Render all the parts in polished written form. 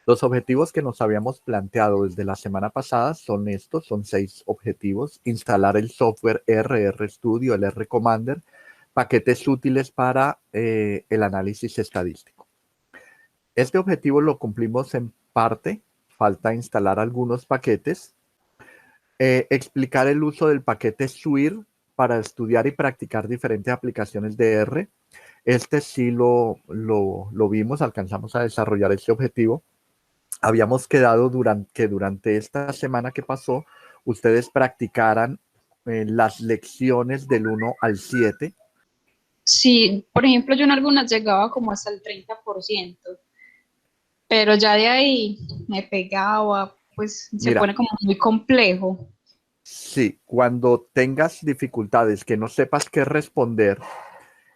Los objetivos que nos habíamos planteado desde la semana pasada son estos, son 6 objetivos. Instalar el software RStudio, el RCommander, paquetes útiles para el análisis estadístico. Este objetivo lo cumplimos en parte, falta instalar algunos paquetes. Explicar el uso del paquete SWIR para estudiar y practicar diferentes aplicaciones de R. Este sí lo vimos, alcanzamos a desarrollar este objetivo. Habíamos quedado durante esta semana que pasó, ustedes practicaran las lecciones del 1 al 7. Sí, por ejemplo, yo en algunas llegaba como hasta el 30%, pero ya de ahí me pegaba, pues se Mira, pone como muy complejo. sí, cuando tengas dificultades que no sepas qué responder,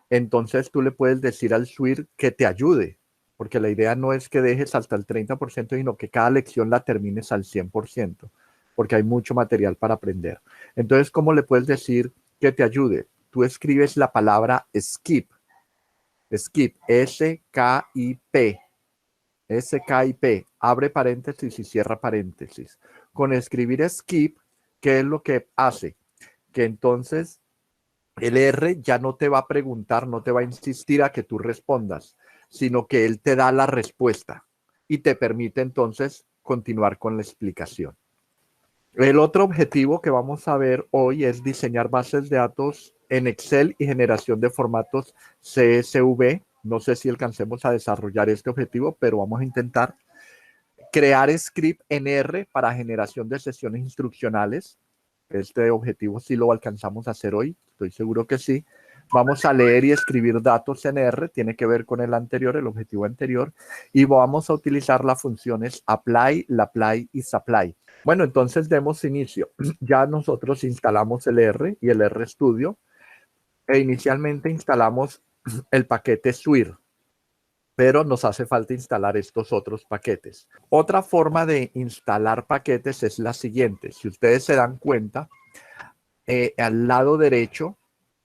entonces tú le puedes decir al SWIR que te ayude, porque la idea no es que dejes hasta el 30%, sino que cada lección la termines al 100%, porque hay mucho material para aprender. Entonces, ¿cómo le puedes decir que te ayude? Tú escribes la palabra skip, S-K-I-P, S-K-I-P, abre paréntesis y cierra paréntesis. Con escribir skip, ¿qué es lo que hace? Que entonces el R ya no te va a preguntar, no te va a insistir a que tú respondas, sino que él te da la respuesta y te permite entonces continuar con la explicación. El otro objetivo que vamos a ver hoy es diseñar bases de datos en Excel y generación de formatos CSV. No sé si alcancemos a desarrollar este objetivo, pero vamos a intentar crear script en R para generación de sesiones instruccionales. Este objetivo sí lo alcanzamos a hacer hoy, estoy seguro que sí. Vamos a leer y escribir datos en R, tiene que ver con el anterior, el objetivo anterior, y vamos a utilizar las funciones apply, lapply y supply. Bueno, entonces demos inicio. Ya nosotros instalamos el R y el RStudio e inicialmente instalamos el paquete SWIR, pero nos hace falta instalar estos otros paquetes. Otra forma de instalar paquetes es la siguiente. Si ustedes se dan cuenta, al lado derecho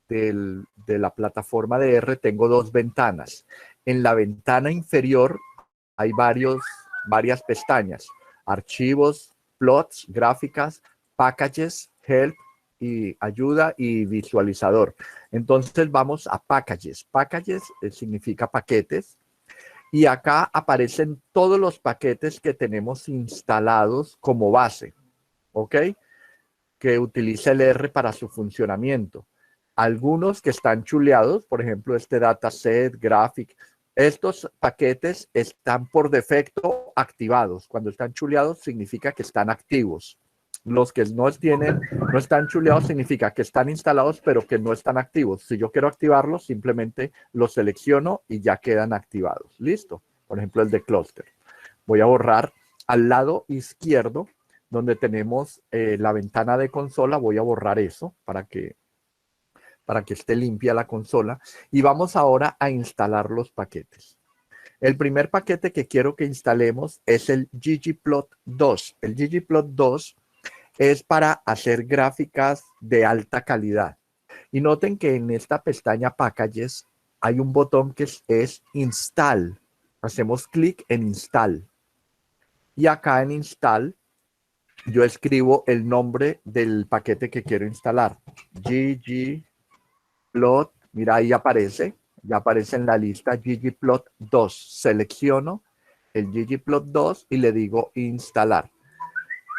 de la plataforma de R tengo dos ventanas. En la ventana inferior hay varias pestañas. Archivos, plots, gráficas, packages, help y ayuda y visualizador. Entonces vamos a packages. Packages significa paquetes. Y acá aparecen todos los paquetes que tenemos instalados como base, ¿ok? Que utiliza el R para su funcionamiento. Algunos que están chuleados, por ejemplo, este dataset, graphic, estos paquetes están por defecto activados. Cuando están chuleados significa que están activos. Los que no están chuleados significa que están instalados, pero que no están activos. Si yo quiero activarlos, simplemente los selecciono y ya quedan activados. Listo. Por ejemplo, el de cluster. Voy a borrar al lado izquierdo, donde tenemos la ventana de consola. Voy a borrar eso para que esté limpia la consola. Y vamos ahora a instalar los paquetes. El primer paquete que quiero que instalemos es el ggplot2. El ggplot2 es para hacer gráficas de alta calidad. Y noten que en esta pestaña Packages hay un botón que es Install. Hacemos clic en Install. Y acá en Install yo escribo el nombre del paquete que quiero instalar. ggplot, mira ahí aparece, ya aparece en la lista ggplot2. Selecciono el ggplot2 y le digo instalar.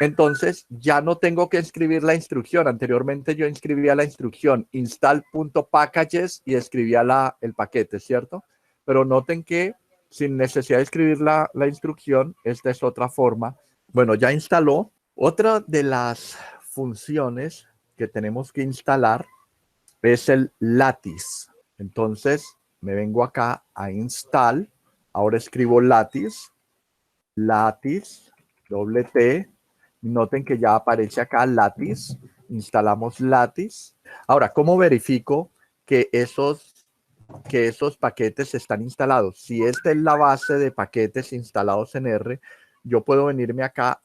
Entonces ya no tengo que escribir la instrucción. Anteriormente yo inscribía la instrucción install.packages y escribía el paquete, ¿cierto? Pero noten que sin necesidad de escribir la instrucción, esta es otra forma. Bueno, ya instaló. Otra de las funciones que tenemos que instalar es el Lattice. Entonces me vengo acá a install. Ahora escribo Lattice, doble T. Noten que ya aparece acá Lattice. Instalamos Lattice. Ahora, ¿cómo verifico que esos paquetes están instalados? Si esta es la base de paquetes instalados en R, yo puedo venirme acá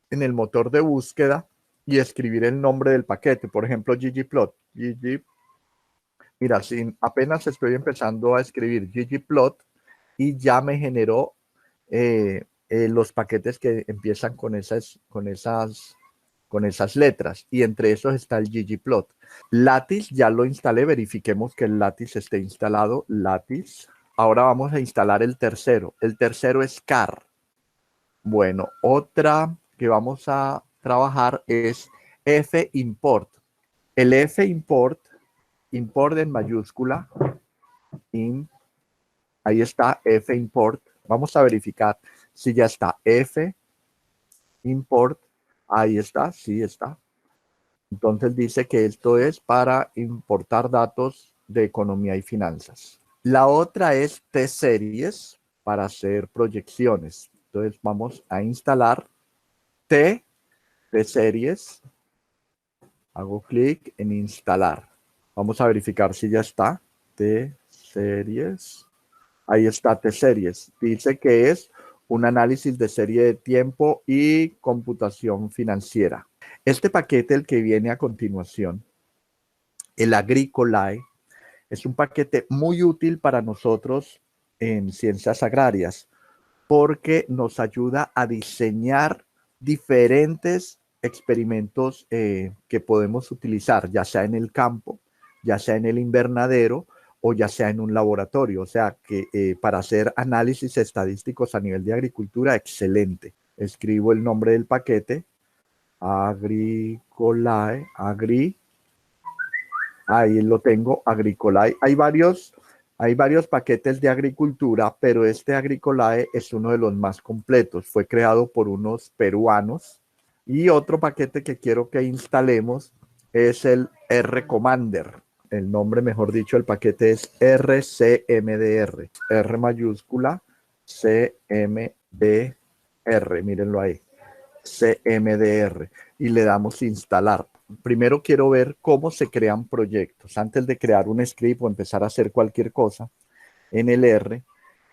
en el motor de búsqueda y escribir el nombre del paquete. Por ejemplo, ggplot. Mira, apenas estoy empezando a escribir ggplot y ya me generó los paquetes que empiezan con esas letras, y entre esos está el ggplot. Lattice ya lo instalé, verifiquemos que el Lattice esté instalado. Lattice. Ahora vamos a instalar el tercero. El tercero es car. Bueno, otra que vamos a trabajar es fimport. El fimport, import en mayúscula, ahí está fimport. Vamos a verificar si ya está fimport. Ahí está, sí está. Entonces dice que esto es para importar datos de economía y finanzas. La otra es T-Series para hacer proyecciones. Entonces vamos a instalar T-Series. Hago clic en instalar. Vamos a verificar si ya está. T-Series. Ahí está T-Series. Dice que es un análisis de serie de tiempo y computación financiera. Este paquete, el que viene a continuación, el Agricolae, es un paquete muy útil para nosotros en ciencias agrarias porque nos ayuda a diseñar diferentes experimentos que podemos utilizar, ya sea en el campo, ya sea en el invernadero o ya sea en un laboratorio. O sea que para hacer análisis estadísticos a nivel de agricultura, excelente. Escribo el nombre del paquete, Agricolae, ahí lo tengo, Agricolae. Hay varios paquetes de agricultura, pero este Agricolae es uno de los más completos. Fue creado por unos peruanos. Y otro paquete que quiero que instalemos es el R-Commander. El nombre, mejor dicho, el paquete es RCMDR. R mayúscula, CMDR. Mírenlo ahí. CMDR. Y le damos instalar. Primero quiero ver cómo se crean proyectos. Antes de crear un script o empezar a hacer cualquier cosa en el R,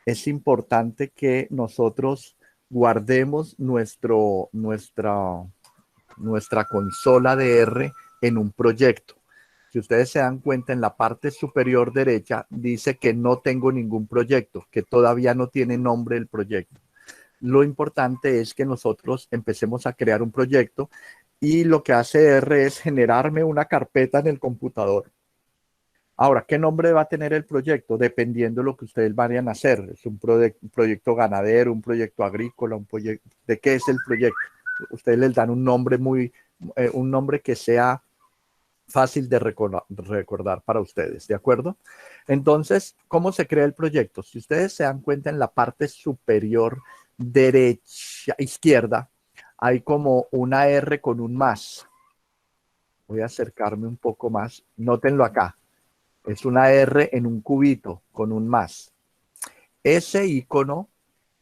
es importante que nosotros guardemos nuestra consola de R en un proyecto. Si ustedes se dan cuenta, en la parte superior derecha dice que no tengo ningún proyecto, que todavía no tiene nombre el proyecto. Lo importante es que nosotros empecemos a crear un proyecto y lo que hace R es generarme una carpeta en el computador. Ahora, ¿qué nombre va a tener el proyecto? Dependiendo de lo que ustedes vayan a hacer. ¿Es un proyecto ganadero, un proyecto agrícola, un proyecto? ¿De qué es el proyecto? Ustedes les dan un nombre un nombre que sea fácil de recordar para ustedes, ¿de acuerdo? Entonces, ¿cómo se crea el proyecto? Si ustedes se dan cuenta, en la parte superior derecha, izquierda, hay como una R con un más. Voy a acercarme un poco más. Nótenlo acá. Es una R en un cubito con un más. Ese icono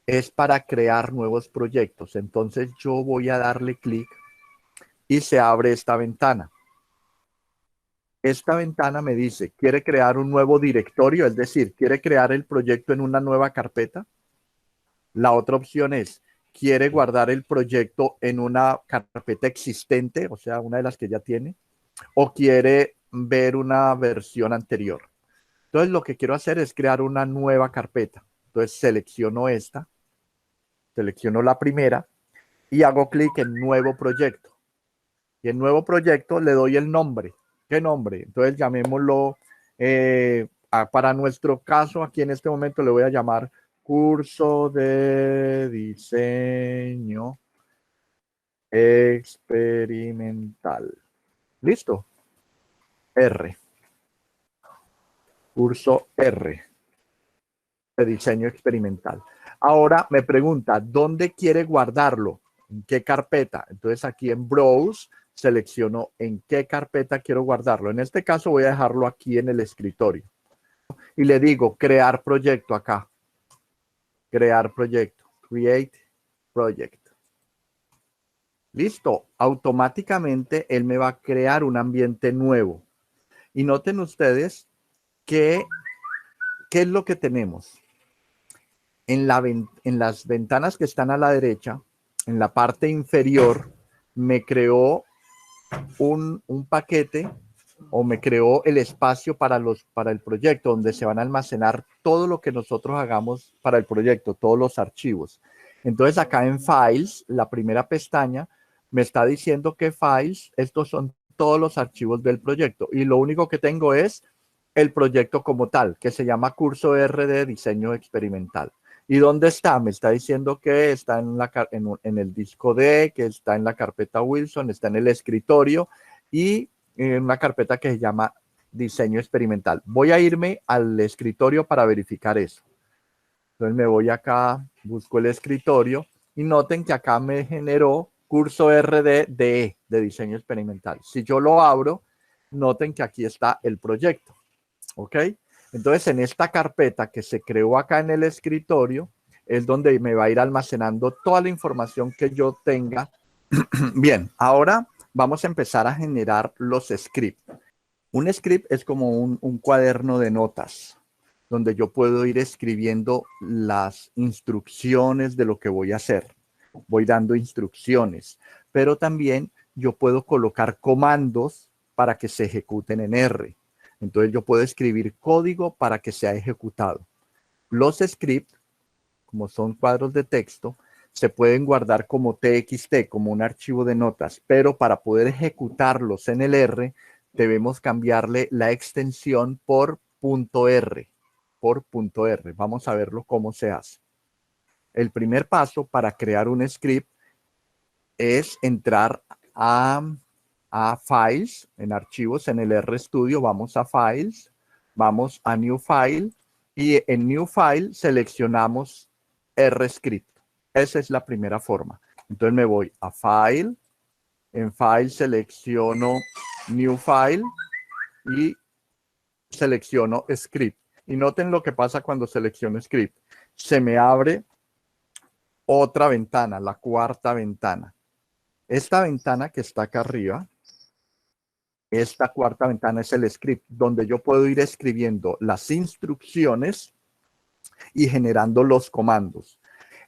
es para crear nuevos proyectos. Entonces yo voy a darle clic y se abre esta ventana. Esta ventana me dice, ¿quiere crear un nuevo directorio? Es decir, ¿quiere crear el proyecto en una nueva carpeta? La otra opción es, ¿quiere guardar el proyecto en una carpeta existente? O sea, una de las que ya tiene. ¿O quiere ver una versión anterior? Entonces, lo que quiero hacer es crear una nueva carpeta. Entonces, selecciono esta, selecciono la primera y hago clic en Nuevo Proyecto. Y en Nuevo Proyecto le doy el nombre. ¿Qué nombre? Entonces, llamémoslo, para nuestro caso, aquí en este momento le voy a llamar Curso de Diseño Experimental. ¿Listo? R. Curso R de diseño experimental. Ahora me pregunta, ¿dónde quiere guardarlo? ¿En qué carpeta? Entonces aquí en Browse selecciono en qué carpeta quiero guardarlo. En este caso voy a dejarlo aquí en el escritorio. Y le digo crear proyecto acá. Crear proyecto. Create project. Listo. Automáticamente él me va a crear un ambiente nuevo. Y noten ustedes que ¿qué es lo que tenemos? En las ventanas que están a la derecha, en la parte inferior, me creó un paquete o me creó el espacio para el proyecto donde se van a almacenar todo lo que nosotros hagamos para el proyecto, todos los archivos. Entonces acá en Files, la primera pestaña, me está diciendo que Files, estos son todos los archivos del proyecto. Y lo único que tengo es el proyecto como tal, que se llama Curso R de Diseño Experimental. ¿Y dónde está? Me está diciendo que está en el disco D, que está en la carpeta Wilson, está en el escritorio y en una carpeta que se llama Diseño Experimental. Voy a irme al escritorio para verificar eso. Entonces me voy acá, busco el escritorio y noten que acá me generó Curso RDDE de Diseño Experimental. Si yo lo abro, noten que aquí está el proyecto. ¿Ok? Entonces, en esta carpeta que se creó acá en el escritorio, es donde me va a ir almacenando toda la información que yo tenga. Bien, ahora vamos a empezar a generar los scripts. Un script es como un cuaderno de notas, donde yo puedo ir escribiendo las instrucciones de lo que voy a hacer. Voy dando instrucciones, pero también yo puedo colocar comandos para que se ejecuten en R. Entonces yo puedo escribir código para que sea ejecutado. Los scripts, como son cuadros de texto, se pueden guardar como TXT, como un archivo de notas, pero para poder ejecutarlos en el R, debemos cambiarle la extensión por .r, Vamos a verlo cómo se hace. El primer paso para crear un script es entrar a Files, en archivos, en el RStudio, vamos a Files, vamos a New File y en New File seleccionamos RScript. Esa es la primera forma. Entonces me voy a File, en File selecciono New File y selecciono Script. Y noten lo que pasa cuando selecciono Script. Se me abre otra ventana, la cuarta ventana. Esta ventana que está acá arriba, esta cuarta ventana es el script, donde yo puedo ir escribiendo las instrucciones y generando los comandos.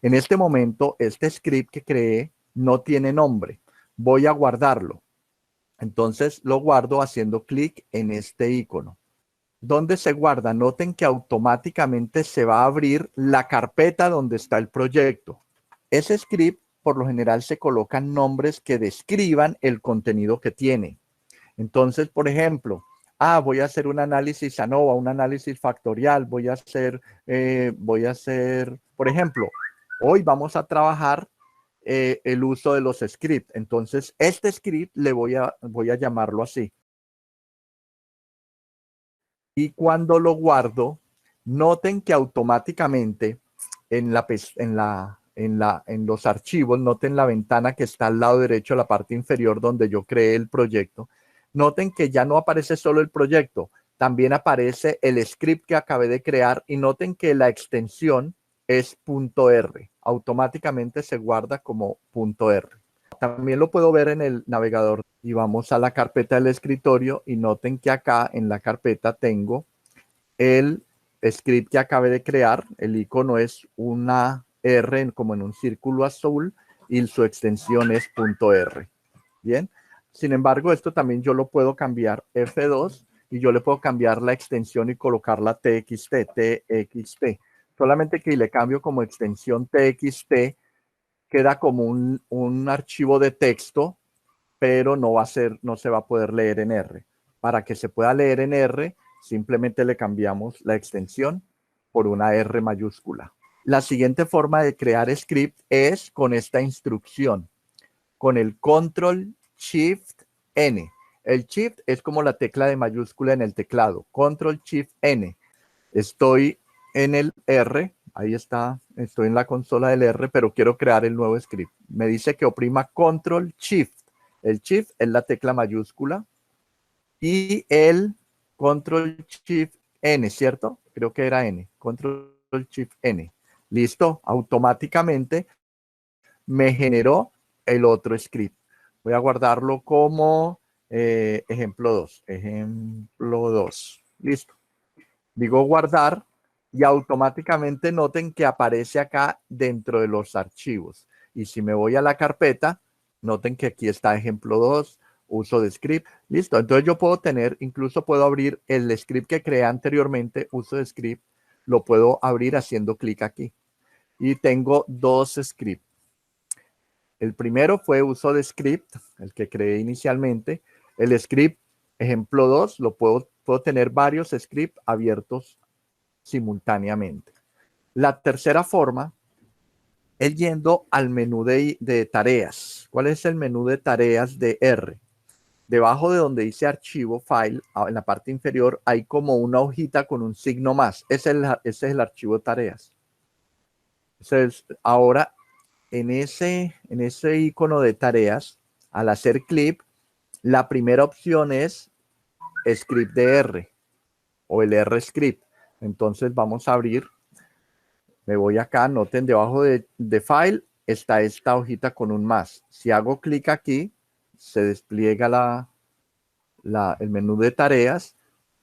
En este momento, este script que creé no tiene nombre. Voy a guardarlo. Entonces lo guardo haciendo clic en este icono. ¿Dónde se guarda? Noten que automáticamente se va a abrir la carpeta donde está el proyecto. Ese script, por lo general, se colocan nombres que describan el contenido que tiene. Entonces, por ejemplo, voy a hacer un análisis ANOVA, un análisis factorial, voy a hacer, por ejemplo, hoy vamos a trabajar el uso de los scripts. Entonces, este script voy a llamarlo así. Y cuando lo guardo, noten que automáticamente en los archivos, noten la ventana que está al lado derecho, la parte inferior donde yo creé el proyecto. Noten que ya no aparece solo el proyecto, también aparece el script que acabé de crear y noten que la extensión es .r. Automáticamente se guarda como .r. También lo puedo ver en el navegador y vamos a la carpeta del escritorio y noten que acá en la carpeta tengo el script que acabé de crear. El icono es una R como en un círculo azul y su extensión es .r. Bien. Sin embargo, esto también yo lo puedo cambiar F2 y yo le puedo cambiar la extensión y colocarla TXT. Solamente que le cambio como extensión TXT, queda como un archivo de texto, pero no se va a poder leer en R. Para que se pueda leer en R, simplemente le cambiamos la extensión por una R mayúscula. La siguiente forma de crear script es con esta instrucción, con el Control-Shift-N. El Shift es como la tecla de mayúscula en el teclado. Control-Shift-N. Estoy en el R, ahí está, estoy en la consola del R, pero quiero crear el nuevo script. Me dice que oprima Control-Shift. El Shift es la tecla mayúscula y el Control-Shift-N, ¿cierto? Creo que era N. Control-Shift-N. Listo, automáticamente me generó el otro script. Voy a guardarlo como ejemplo 2. Ejemplo 2. Listo. Digo guardar y automáticamente noten que aparece acá dentro de los archivos. Y si me voy a la carpeta, noten que aquí está ejemplo 2, uso de script. Listo. Entonces yo puedo tener, incluso puedo abrir el script que creé anteriormente, uso de script, lo puedo abrir haciendo clic aquí. y tengo dos scripts. El primero fue uso de script, el que creé inicialmente. El script ejemplo 2, puedo tener varios scripts abiertos simultáneamente. La tercera forma es yendo al menú de tareas. ¿Cuál es el menú de tareas de R? Debajo de donde dice archivo, file, en la parte inferior hay como una hojita con un signo más. Ese es el archivo de tareas. Entonces, ahora, en ese icono de tareas, al hacer clic, la primera opción es script de R o el R script. Entonces, vamos a abrir. Me voy acá, noten, debajo de file está esta hojita con un más. Si hago clic aquí, se despliega el menú de tareas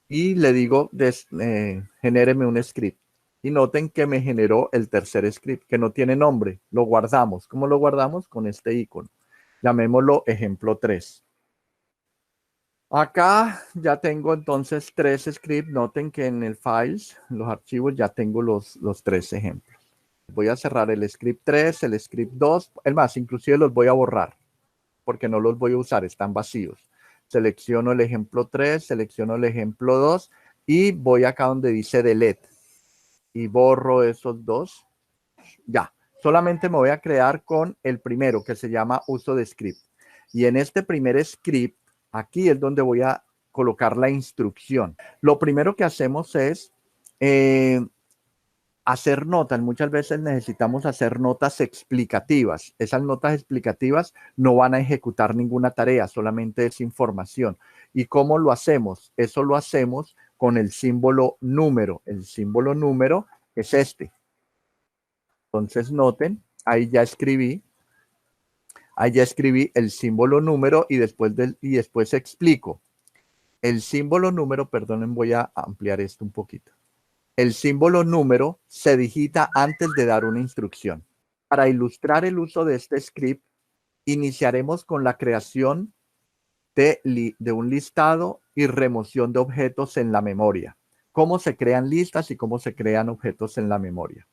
y le digo, genéreme un script. Y noten que me generó el tercer script, que no tiene nombre. Lo guardamos. ¿Cómo lo guardamos? Con este icono. Llamémoslo ejemplo 3. Acá ya tengo entonces 3 scripts. Noten que en el files, en los archivos, ya tengo los 3 ejemplos. Voy a cerrar el script 3, el script 2. Es más, inclusive los voy a borrar porque no los voy a usar, están vacíos. Selecciono el ejemplo 3, selecciono el ejemplo 2 y voy acá donde dice delete y borro esos dos. Ya, solamente me voy a crear con el primero que se llama uso de script. Y en este primer script, aquí es donde voy a colocar la instrucción. Lo primero que hacemos es hacer notas. Muchas veces necesitamos hacer notas explicativas. Esas notas explicativas no van a ejecutar ninguna tarea, solamente es información. ¿Y cómo lo hacemos? Eso lo hacemos con el símbolo número. El símbolo número es este. Entonces noten, ahí ya escribí el símbolo número y después explico. El símbolo número, perdonen, voy a ampliar esto un poquito. El símbolo número se digita antes de dar una instrucción. Para ilustrar el uso de este script, iniciaremos con la creación de un listado y remoción de objetos en la memoria. Cómo se crean listas y cómo se crean objetos en la memoria.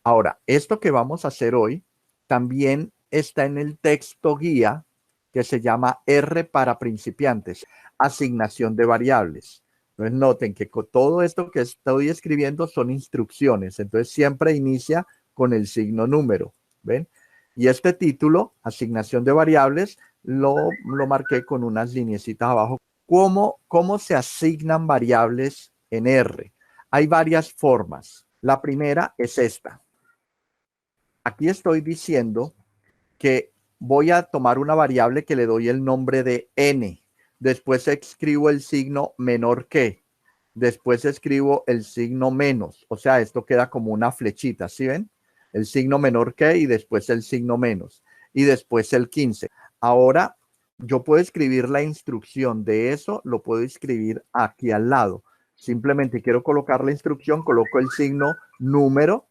Ahora, esto que vamos a hacer hoy también está en el texto guía que se llama R para principiantes, asignación de variables. Entonces noten que con todo esto que estoy escribiendo son instrucciones. Entonces siempre inicia con el signo número. ¿Ven? Y este título, asignación de variables, lo marqué con unas lineecitas abajo. ¿Cómo se asignan variables en R? Hay varias formas. La primera es esta. Aquí estoy diciendo que voy a tomar una variable que le doy el nombre de n. Después escribo el signo menor que. Después escribo el signo menos. O sea, esto queda como una flechita, ¿sí ven? El signo menor que y después el signo menos. Y después el 15. Ahora, yo puedo escribir la instrucción de eso, lo puedo escribir aquí al lado. Simplemente quiero colocar la instrucción, coloco el signo número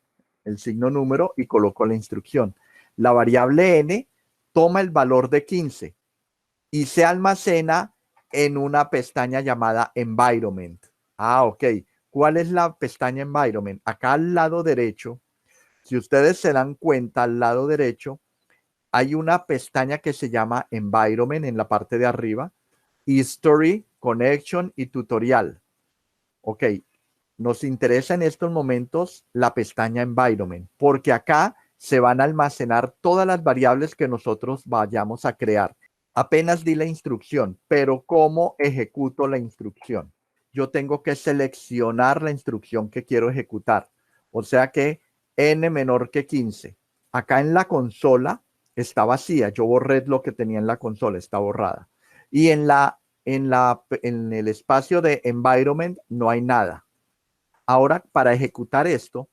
y coloco la instrucción. La variable n toma el valor de 15 y se almacena en una pestaña llamada environment. Ok. ¿Cuál es la pestaña environment? Acá al lado derecho, si ustedes se dan cuenta, al lado derecho hay una pestaña que se llama environment en la parte de arriba, history, connection y tutorial. Ok. Nos interesa en estos momentos la pestaña environment, porque acá se van a almacenar todas las variables que nosotros vayamos a crear. Apenas di la instrucción, pero ¿cómo ejecuto la instrucción? Yo tengo que seleccionar la instrucción que quiero ejecutar. O sea que n menor que 15. Acá en la consola está vacía. Yo borré lo que tenía en la consola, está borrada. Y en el espacio de environment no hay nada. Ahora, para ejecutar esto,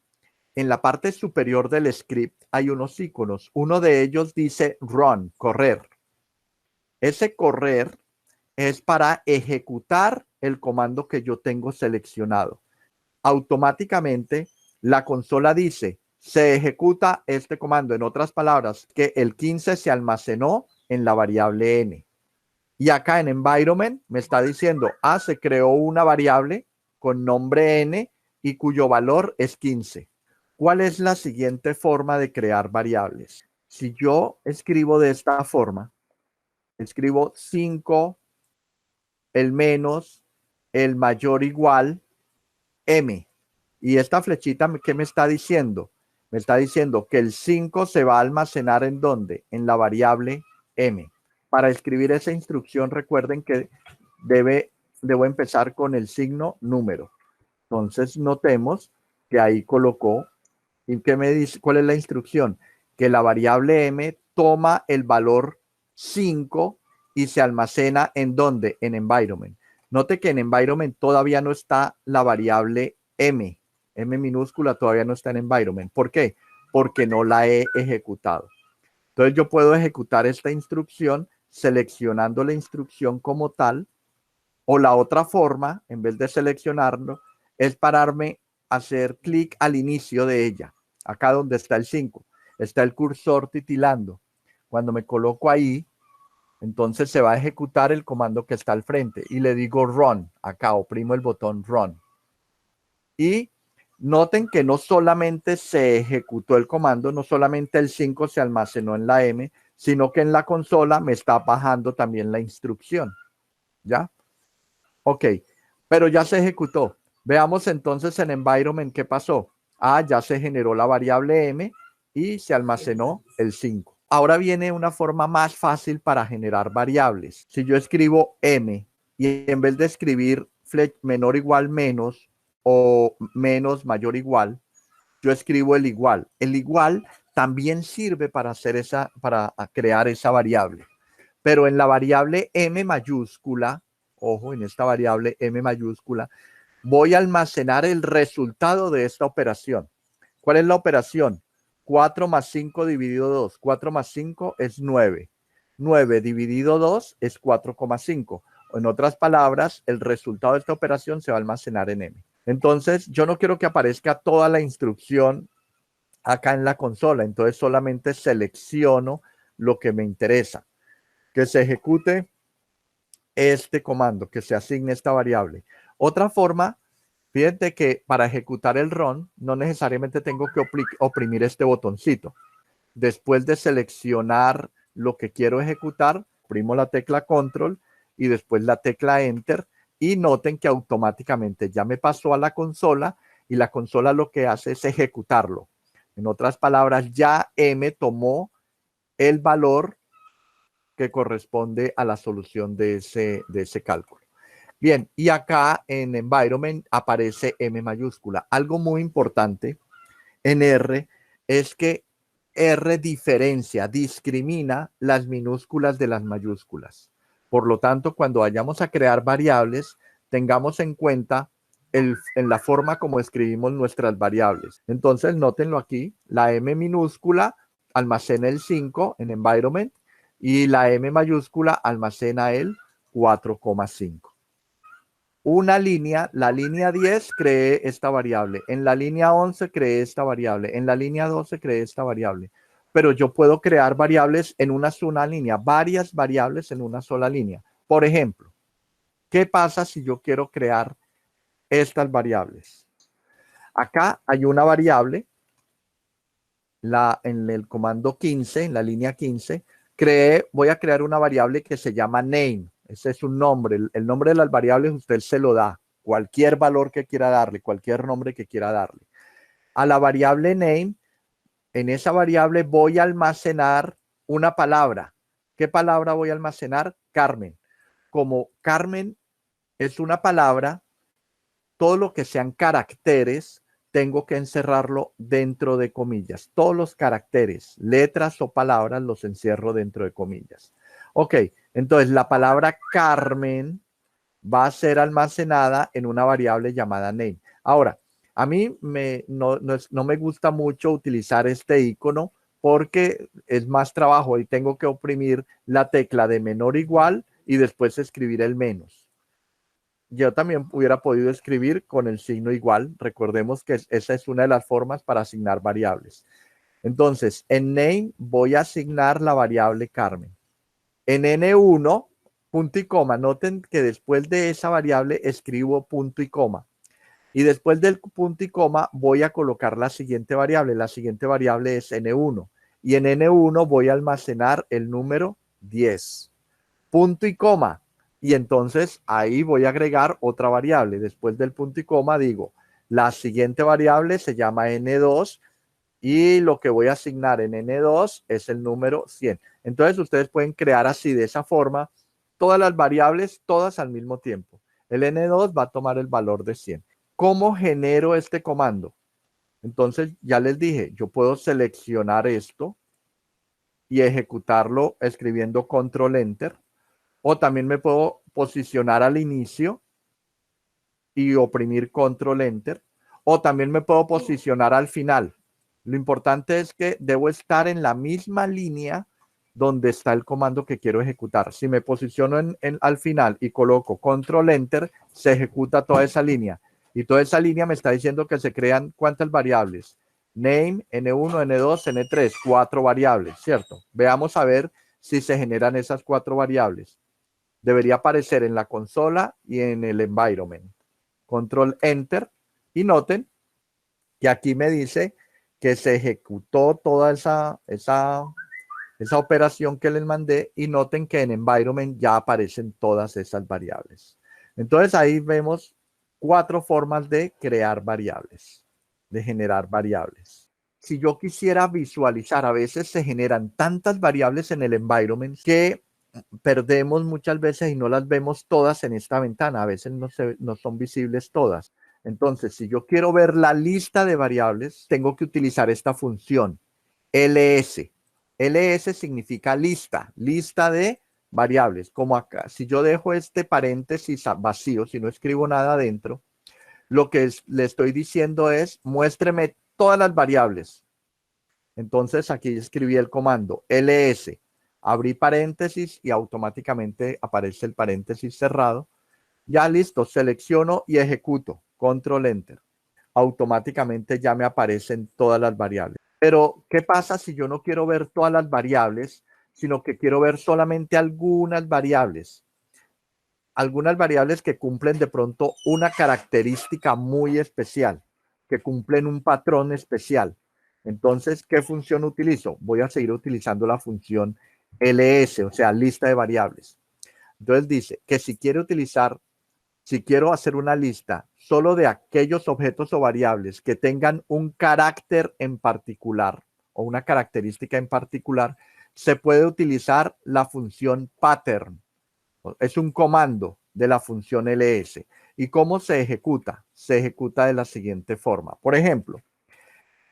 en la parte superior del script hay unos iconos. Uno de ellos dice run, correr. Ese correr es para ejecutar el comando que yo tengo seleccionado. Automáticamente, la consola dice, se ejecuta este comando. En otras palabras, que el 15 se almacenó en la variable n. Y acá en environment me está diciendo, se creó una variable con nombre n y cuyo valor es 15. ¿Cuál es la siguiente forma de crear variables? Si yo escribo de esta forma, escribo 5, el menos, el mayor igual, m. Y esta flechita, ¿qué me está diciendo? Me está diciendo que el 5 se va a almacenar ¿en dónde? En la variable m. Para escribir esa instrucción, recuerden que debo empezar con el signo número. Entonces, notemos que ahí colocó, ¿y qué me dice? ¿Cuál es la instrucción? Que la variable m toma el valor 5 y se almacena ¿en dónde? En environment. Note que en environment todavía no está la variable m. M minúscula todavía no está en environment. ¿Por qué? Porque no la he ejecutado. Entonces yo puedo ejecutar esta instrucción seleccionando la instrucción como tal, o la otra forma, en vez de seleccionarlo, es pararme a hacer clic al inicio de ella, acá donde está el 5. Está el cursor titilando. Cuando me coloco ahí, entonces se va a ejecutar el comando que está al frente y le digo run, acá oprimo el botón run. Y noten que no solamente se ejecutó el comando, no solamente el 5 se almacenó en la M, sino que en la consola me está bajando también la instrucción. ¿Ya? Ok, pero ya se ejecutó. Veamos entonces en environment qué pasó. Ah, ya se generó la variable M y se almacenó el 5. Ahora viene una forma más fácil para generar variables. Si yo escribo M y en vez de escribir menor igual menos o menos mayor igual, yo escribo el igual. El igual también sirve para hacer para crear esa variable. Pero en la variable M mayúscula, ojo, en esta variable M mayúscula, voy a almacenar el resultado de esta operación. ¿Cuál es la operación? 4 más 5 dividido 2. 4 más 5 es 9. 9 dividido 2 es 4,5. En otras palabras, el resultado de esta operación se va a almacenar en M. Entonces, yo no quiero que aparezca toda la instrucción acá en la consola. Entonces, solamente selecciono lo que me interesa. Que se ejecute este comando, que se asigne esta variable. Otra forma, fíjate que para ejecutar el run, no necesariamente tengo que oprimir este botoncito. Después de seleccionar lo que quiero ejecutar, oprimo la tecla control y después la tecla enter, y noten que automáticamente ya me pasó a la consola y la consola lo que hace es ejecutarlo. En otras palabras, ya M tomó el valor que corresponde a la solución de ese cálculo. Bien, y acá en environment aparece M mayúscula. Algo muy importante en R es que R diferencia, discrimina las minúsculas de las mayúsculas. Por lo tanto, cuando vayamos a crear variables, tengamos en cuenta en la forma como escribimos nuestras variables. Entonces, nótenlo aquí, la M minúscula almacena el 5 en environment y la M mayúscula almacena el 4,5. Una línea, la línea 10 cree esta variable, en la línea 11 cree esta variable, en la línea 12 cree esta variable. Pero yo puedo crear variables en una sola línea, varias variables en una sola línea. Por ejemplo, ¿qué pasa si yo quiero crear estas variables? Acá hay una variable, en el comando 15, en la línea 15, voy a crear una variable que se llama name. Ese es un nombre. El nombre de las variables usted se lo da. Cualquier valor que quiera darle, cualquier nombre que quiera darle. A la variable name, en esa variable voy a almacenar una palabra. ¿Qué palabra voy a almacenar? Carmen. Como Carmen es una palabra, todo lo que sean caracteres, tengo que encerrarlo dentro de comillas. Todos los caracteres, letras o palabras los encierro dentro de comillas. Ok, entonces la palabra Carmen va a ser almacenada en una variable llamada name. Ahora, a mí no me gusta mucho utilizar este icono porque es más trabajo y tengo que oprimir la tecla de menor igual y después escribir el menos. Yo también hubiera podido escribir con el signo igual. Recordemos que esa es una de las formas para asignar variables. Entonces, en name voy a asignar la variable Carmen. En N1, punto y coma. Noten que después de esa variable escribo punto y coma. Y después del punto y coma voy a colocar la siguiente variable. La siguiente variable es N1. Y en N1 voy a almacenar el número 10. Punto y coma. Y entonces ahí voy a agregar otra variable. Después del punto y coma digo, la siguiente variable se llama N2 y lo que voy a asignar en N2 es el número 100. Entonces ustedes pueden crear así, de esa forma, todas las variables, todas al mismo tiempo. El N2 va a tomar el valor de 100. ¿Cómo genero este comando? Entonces ya les dije, yo puedo seleccionar esto y ejecutarlo escribiendo control enter, o también me puedo posicionar al inicio y oprimir control enter, o también me puedo posicionar al final. Lo importante es que debo estar en la misma línea donde está el comando que quiero ejecutar. Si me posiciono al final y coloco control enter, se ejecuta toda esa línea. Y toda esa línea me está diciendo que se crean ¿cuántas variables? Name, N1, N2, N3, 4 variables, ¿cierto? Veamos a ver si se generan esas 4 variables. Debería aparecer en la consola y en el environment. Control enter y noten que aquí me dice que se ejecutó toda esa operación que les mandé, y noten que en environment ya aparecen todas esas variables. Entonces ahí vemos 4 formas de crear variables, de generar variables. Si yo quisiera visualizar, a veces se generan tantas variables en el environment que perdemos muchas veces y no las vemos todas en esta ventana. A veces no son visibles todas. Entonces, si yo quiero ver la lista de variables, tengo que utilizar esta función ls. ls significa lista, lista de variables. Como acá, si yo dejo este paréntesis vacío, si no escribo nada adentro, lo que le estoy diciendo es, muéstreme todas las variables. Entonces aquí escribí el comando ls, abrí paréntesis y automáticamente aparece el paréntesis cerrado. Ya listo, selecciono y ejecuto, control enter. Automáticamente ya me aparecen todas las variables. Pero, ¿qué pasa si yo no quiero ver todas las variables, sino que quiero ver solamente algunas variables? Algunas variables que cumplen de pronto una característica muy especial, que cumplen un patrón especial. Entonces, ¿qué función utilizo? Voy a seguir utilizando la función ls, o sea, lista de variables. Entonces dice que si quiero hacer una lista solo de aquellos objetos o variables que tengan un carácter en particular o una característica en particular, se puede utilizar la función pattern. Es un comando de la función ls. ¿Y cómo se ejecuta? Se ejecuta de la siguiente forma. Por ejemplo,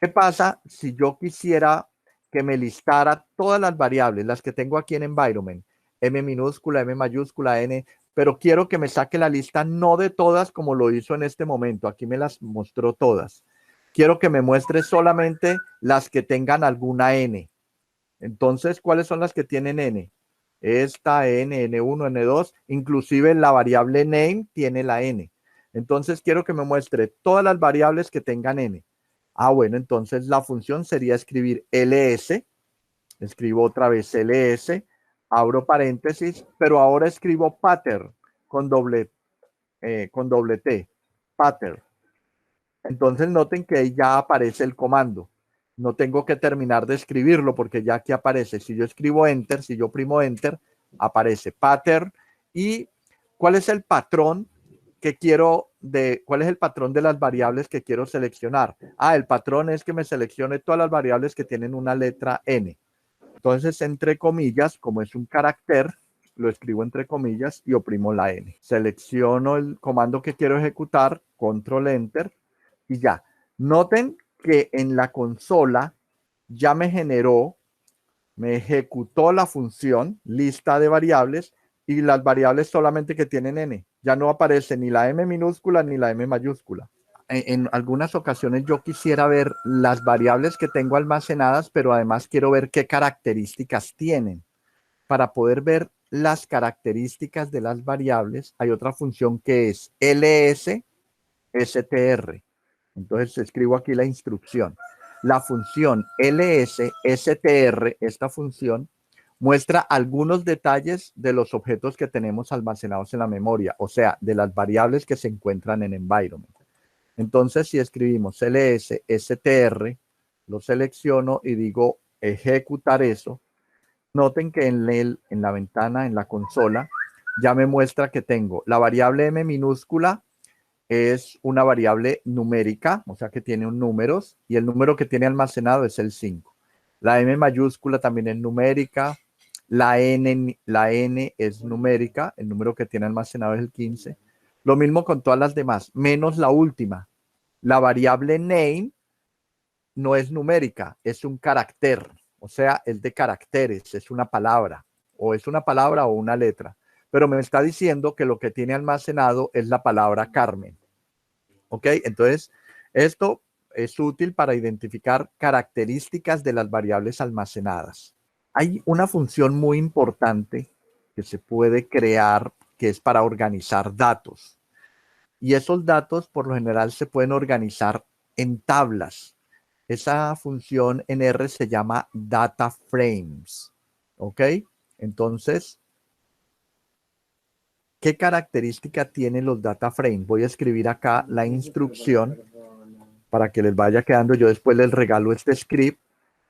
¿qué pasa si yo quisiera que me listara todas las variables, las que tengo aquí en environment? M minúscula, M mayúscula, N, pero quiero que me saque la lista no de todas como lo hizo en este momento. Aquí me las mostró todas. Quiero que me muestre solamente las que tengan alguna N. Entonces, ¿cuáles son las que tienen N? Esta N, N1, N2, inclusive la variable name tiene la N. Entonces, quiero que me muestre todas las variables que tengan N. Ah, bueno, entonces la función sería escribir ls, escribo otra vez ls, abro paréntesis, pero ahora escribo pattern con doble T, pattern. Entonces noten que ya aparece el comando. No tengo que terminar de escribirlo porque ya aquí aparece. Si yo escribo enter, si yo oprimo enter, aparece pattern. ¿Y cuál es el patrón que quiero cuál es el patrón de las variables que quiero seleccionar? Ah, el patrón es que me seleccione todas las variables que tienen una letra N. Entonces, entre comillas, como es un carácter, lo escribo entre comillas y oprimo la N. Selecciono el comando que quiero ejecutar, control enter, y ya. Noten que en la consola ya me ejecutó la función lista de variables, y las variables solamente que tienen N. Ya no aparece ni la M minúscula ni la M mayúscula. En algunas ocasiones yo quisiera ver las variables que tengo almacenadas, pero además quiero ver qué características tienen. Para poder ver las características de las variables, hay otra función que es ls str. Entonces escribo aquí la instrucción. La función lsstr, esta función, muestra algunos detalles de los objetos que tenemos almacenados en la memoria, o sea, de las variables que se encuentran en environment. Entonces, si escribimos ls str, lo selecciono y digo ejecutar eso, noten que en la ventana, en la consola, ya me muestra que tengo la variable m minúscula, es una variable numérica, o sea que tiene un números, y el número que tiene almacenado es el 5. La m mayúscula también es numérica, la n es numérica, el número que tiene almacenado es el 15. Lo mismo con todas las demás, menos la última. La variable name no es numérica, es un carácter, o sea, es de caracteres, es una palabra, o es una palabra o una letra. Pero me está diciendo que lo que tiene almacenado es la palabra Carmen. ¿Ok? Entonces, esto es útil para identificar características de las variables almacenadas. Hay una función muy importante que se puede crear que es para organizar datos. Y esos datos por lo general se pueden organizar en tablas. Esa función en R se llama data frames. ¿Ok? Entonces, ¿qué característica tienen los data frames? Voy a escribir acá la instrucción para que les vaya quedando. Yo después les regalo este script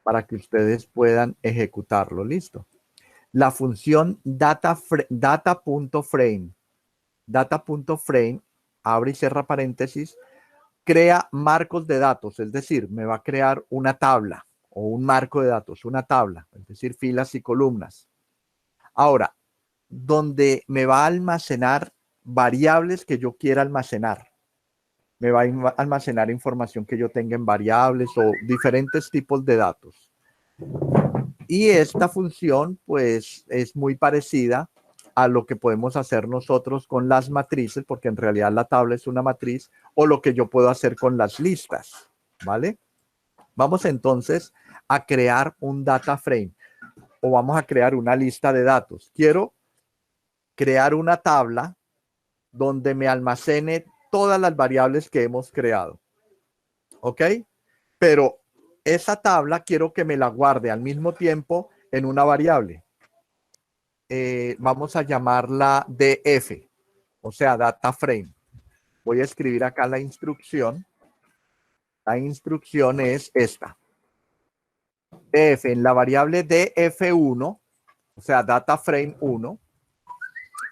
para que ustedes puedan ejecutarlo. Listo. La función data.frame, abre y cierra paréntesis, crea marcos de datos, es decir, me va a crear una tabla o un marco de datos, una tabla, es decir, filas y columnas. Ahora, donde me va a almacenar variables que yo quiera almacenar. Me va a almacenar información que yo tenga en variables o diferentes tipos de datos. Y esta función, pues, es muy parecida a lo que podemos hacer nosotros con las matrices, porque en realidad la tabla es una matriz, o lo que yo puedo hacer con las listas, ¿vale? Vamos entonces a crear un data frame, o vamos a crear una lista de datos. Quiero crear una tabla donde me almacene todas las variables que hemos creado. ¿Ok? Pero esa tabla quiero que me la guarde al mismo tiempo en una variable. Vamos a llamarla df, o sea, data frame. Voy a escribir acá la instrucción. La instrucción es esta. df, en la variable df1, o sea, data frame 1,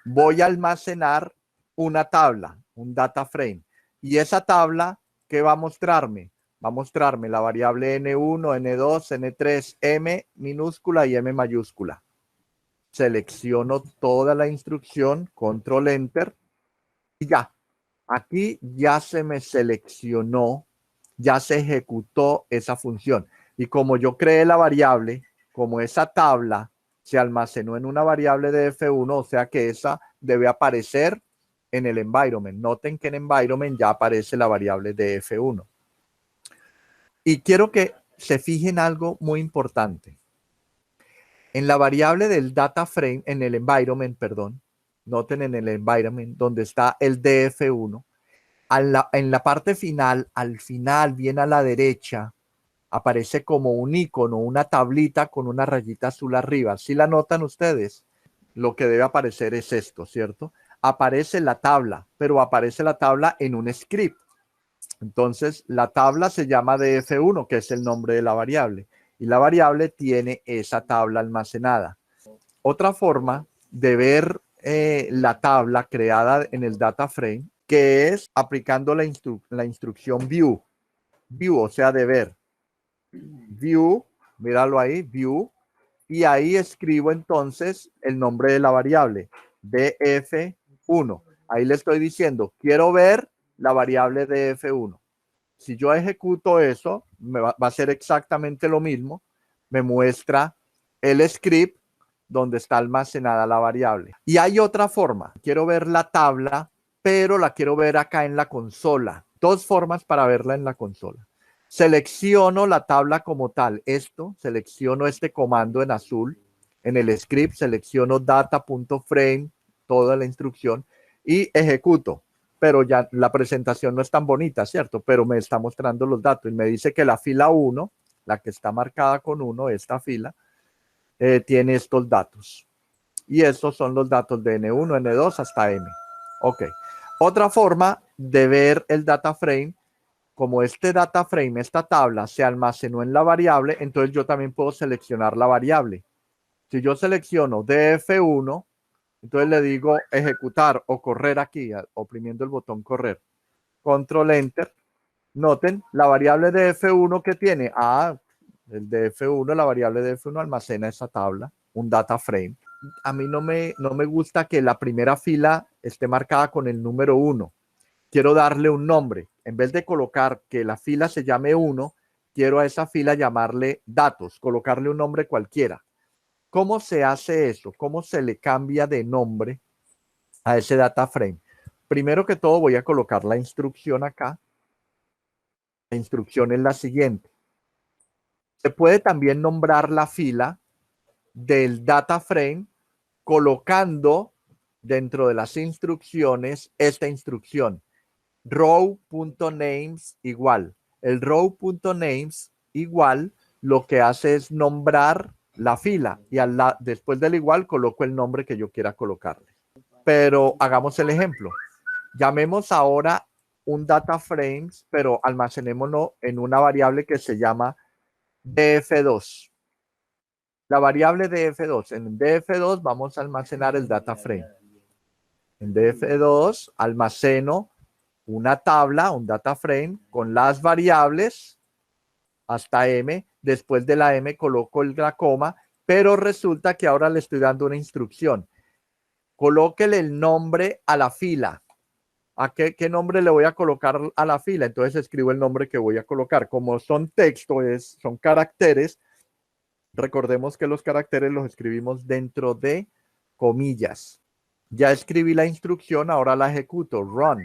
voy a almacenar una tabla, un data frame. Y esa tabla, ¿qué va a mostrarme? Va a mostrarme la variable N1, N2, N3, M minúscula y M mayúscula. Selecciono toda la instrucción, control enter, y ya. Aquí ya se me seleccionó, ya se ejecutó esa función. Y como yo creé la variable, como esa tabla se almacenó en una variable de F1, o sea que esa debe aparecer en el environment. Noten que en environment ya aparece la variable de F1. Y quiero que se fijen algo muy importante. En la variable del data frame, en el environment, perdón, noten en el environment donde está el df1, en la parte final, al final, bien a la derecha, aparece como un icono, una tablita con una rayita azul arriba. ¿Sí la notan ustedes? Lo que debe aparecer es esto, ¿cierto? Aparece la tabla, pero aparece la tabla en un script. Entonces, la tabla se llama df1, que es el nombre de la variable, y la variable tiene esa tabla almacenada. Otra forma de ver la tabla creada en el data frame, que es aplicando la instrucción view, o sea, de ver. View, míralo ahí, view, y ahí escribo entonces el nombre de la variable, df1. Ahí le estoy diciendo, quiero ver la variable df1. Si yo ejecuto eso, va a ser exactamente lo mismo. Me muestra el script donde está almacenada la variable. Y hay otra forma. Quiero ver la tabla, pero la quiero ver acá en la consola. Dos formas para verla en la consola. Selecciono la tabla como tal. Selecciono este comando en azul. En el script selecciono data.frame, toda la instrucción, y ejecuto. Pero ya la presentación no es tan bonita, ¿cierto? Pero me está mostrando los datos y me dice que la fila 1, la que está marcada con 1, esta fila, tiene estos datos. Y estos son los datos de N1, N2 hasta M. Ok. Otra forma de ver el data frame como este data frame, esta tabla, se almacenó en la variable, entonces yo también puedo seleccionar la variable. Si yo selecciono df1, entonces le digo ejecutar o correr aquí, oprimiendo el botón correr. Control Enter. Noten la variable df1 que tiene. El df1, la variable df1 almacena esa tabla, un data frame. A mí no me gusta que la primera fila esté marcada con el número 1. Quiero darle un nombre. En vez de colocar que la fila se llame 1, quiero a esa fila llamarle datos, colocarle un nombre cualquiera. ¿Cómo se hace eso? ¿Cómo se le cambia de nombre a ese data frame? Primero que todo voy a colocar la instrucción acá. La instrucción es la siguiente. Se puede también nombrar la fila del data frame colocando dentro de las instrucciones esta instrucción. Row.names igual. El row.names igual lo que hace es nombrar la fila y después del igual coloco el nombre que yo quiera colocarle. Pero hagamos el ejemplo. Llamemos ahora un data frames, pero almacenémoslo en una variable que se llama df2. La variable df2. En df2 vamos a almacenar el data frame. En df2 almaceno una tabla, un data frame con las variables hasta m. Después de la m coloco la coma, pero resulta que ahora le estoy dando una instrucción. Colóquele el nombre a la fila. ¿A qué nombre le voy a colocar a la fila? Entonces escribo el nombre que voy a colocar. Como son texto, son caracteres, recordemos que los caracteres los escribimos dentro de comillas. Ya escribí la instrucción, ahora la ejecuto. Run.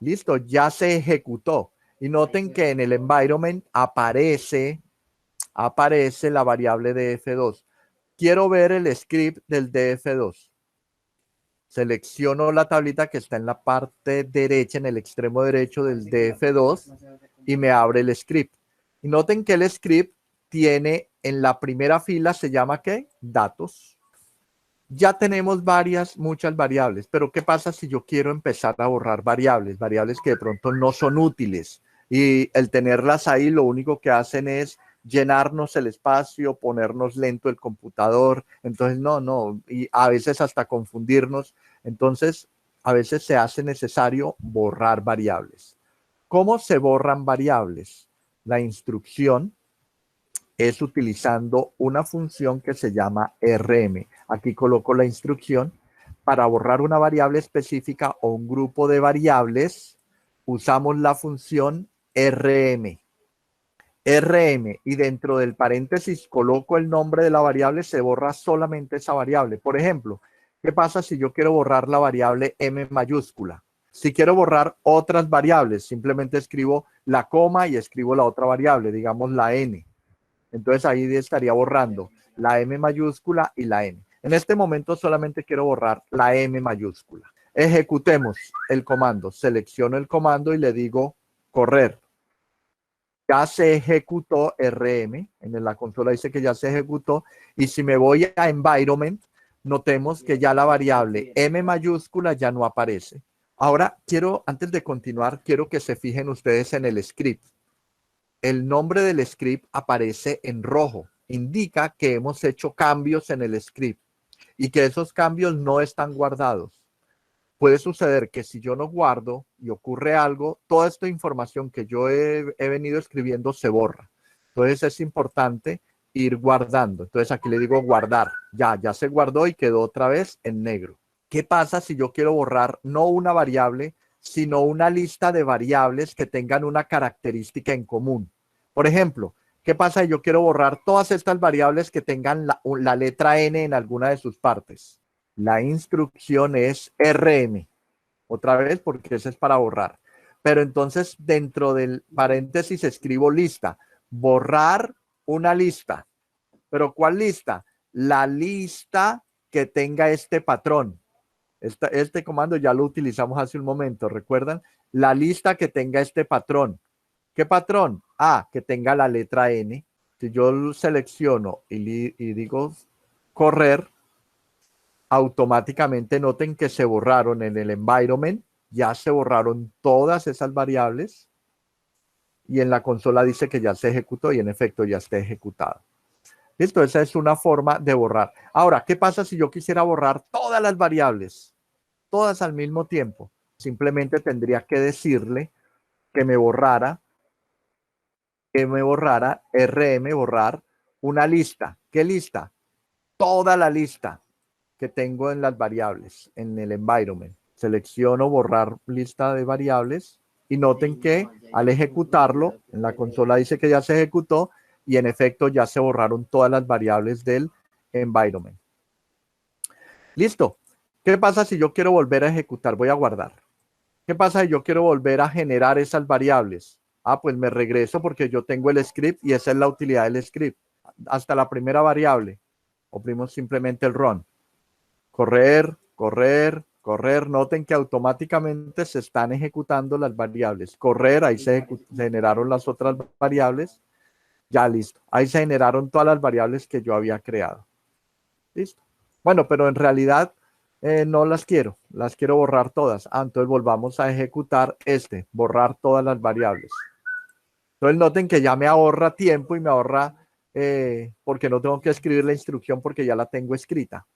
Listo, ya se ejecutó. Y noten que en el environment aparece la variable df2. Quiero ver el script del df2. Selecciono la tablita que está en la parte derecha, en el extremo derecho del df2 y me abre el script. Y noten que el script tiene en la primera fila, se llama ¿qué? Datos. Ya tenemos muchas variables, pero ¿qué pasa si yo quiero empezar a borrar variables? Variables que de pronto no son útiles y el tenerlas ahí lo único que hacen es llenarnos el espacio, ponernos lento el computador, entonces no, y a veces hasta confundirnos, entonces a veces se hace necesario borrar variables. ¿Cómo se borran variables? La instrucción es utilizando una función que se llama rm. Aquí coloco la instrucción. Para borrar una variable específica o un grupo de variables, usamos la función rm. rm y dentro del paréntesis coloco el nombre de la variable, se borra solamente esa variable. Por ejemplo, ¿qué pasa si yo quiero borrar la variable m mayúscula? Si quiero borrar otras variables, simplemente escribo la coma y escribo la otra variable, digamos la n. Entonces ahí estaría borrando la m mayúscula y la n. En este momento solamente quiero borrar la m mayúscula. Ejecutemos el comando. Selecciono el comando y le digo correr. Ya se ejecutó rm. En la consola dice que ya se ejecutó. Y si me voy a environment, notemos que ya la variable m mayúscula ya no aparece. Ahora antes de continuar, quiero que se fijen ustedes en el script. El nombre del script aparece en rojo. Indica que hemos hecho cambios en el script y que esos cambios no están guardados. Puede suceder que si yo no guardo y ocurre algo, toda esta información que yo he venido escribiendo se borra. Entonces es importante ir guardando. Entonces aquí le digo guardar. Ya se guardó y quedó otra vez en negro. ¿Qué pasa si yo quiero borrar no una variable, sino una lista de variables que tengan una característica en común? Por ejemplo, ¿qué pasa si yo quiero borrar todas estas variables que tengan la letra N en alguna de sus partes? La instrucción es RM. Otra vez, porque eso es para borrar. Pero entonces, dentro del paréntesis escribo lista. Borrar una lista. ¿Pero cuál lista? La lista que tenga este patrón. Este comando ya lo utilizamos hace un momento, ¿recuerdan? La lista que tenga este patrón. ¿Qué patrón? Que tenga la letra N. Si yo selecciono y digo correr, automáticamente noten que se borraron en el environment. Ya se borraron todas esas variables. y en la consola dice que ya se ejecutó y en efecto ya está ejecutado. Listo, esa es una forma de borrar. Ahora, ¿qué pasa si yo quisiera borrar todas las variables? Todas al mismo tiempo. Simplemente tendría que decirle que me borrara rm borrar una lista. ¿Qué lista? Toda la lista que tengo en las variables, en el environment. Selecciono borrar lista de variables y noten que al ejecutarlo, en la consola dice que ya se ejecutó y en efecto ya se borraron todas las variables del environment. Listo. ¿Qué pasa si yo quiero volver a ejecutar? Voy a guardar. ¿Qué pasa si yo quiero volver a generar esas variables? Ah, pues me regreso porque yo tengo el script y esa es la utilidad del script. Hasta la primera variable. Oprimo simplemente el run. Correr, correr, correr. Noten que automáticamente se están ejecutando las variables. Correr, ahí se generaron las otras variables. Ya listo. Ahí se generaron todas las variables que yo había creado. Listo. Bueno, pero en realidad no las quiero borrar todas. Entonces volvamos a ejecutar borrar todas las variables. Entonces noten que ya me ahorra tiempo y me ahorra, porque no tengo que escribir la instrucción porque ya la tengo escrita.